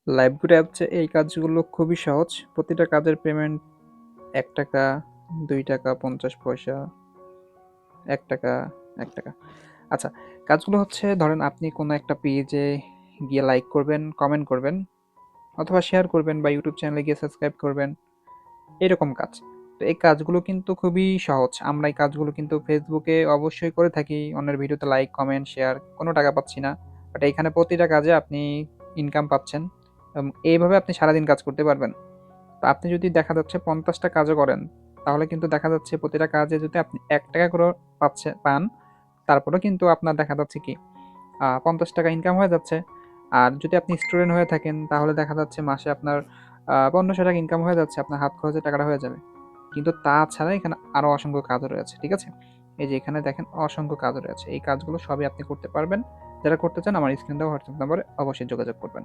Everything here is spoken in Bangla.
লাইভগুলো অ্যাপসে এই কাজগুলো খুবই সহজ। প্রতিটা কাজের পেমেন্ট ৳১, ৳২, ৫০ পয়সা, ৳১, ৳১। আচ্ছা, কাজগুলো হচ্ছে ধরেন আপনি কোনো একটা পেজে গিয়ে লাইক করবেন, কমেন্ট করবেন অথবা শেয়ার করবেন বা ইউটিউব চ্যানেলে গিয়ে সাবস্ক্রাইব করবেন, এরকম কাজ। তো এই কাজগুলো কিন্তু খুবই সহজ। আমরা এই কাজগুলো কিন্তু ফেসবুকে অবশ্যই করে থাকি। অন্যের ভিডিওতে লাইক, কমেন্ট, শেয়ার, কোনো টাকা পাচ্ছি না। বাট এইখানে প্রতিটা কাজে আপনি ইনকাম পাচ্ছেন এবং এইভাবে আপনি সারাদিন কাজ করতে পারবেন। তো আপনি যদি দেখা যাচ্ছে ৫০ টা কাজও করেন, তাহলে কিন্তু দেখা যাচ্ছে প্রতিটা কাজে যদি আপনি ৳১ করে পান, তারপরেও কিন্তু আপনার দেখা যাচ্ছে কি ৳৫০ ইনকাম হয়ে যাচ্ছে। আর যদি আপনি স্টুডেন্ট হয়ে থাকেন, তাহলে দেখা যাচ্ছে মাসে আপনার ৳১৫০০ ইনকাম হয়ে যাচ্ছে। আপনার হাত খরচের টাকাটা হয়ে যাবে। কিন্তু তাছাড়া এখানে আরো অসংখ্য কাজও রয়েছে। ঠিক আছে? এই যে এখানে দেখেন অসংখ্য কাজ রয়েছে। এই কাজগুলো সবই আপনি করতে পারবেন। যারা করতে চান আমার স্ক্রিনে দেওয়া হোয়াটসঅ্যাপ নম্বরে অবশ্যই যোগাযোগ করবেন।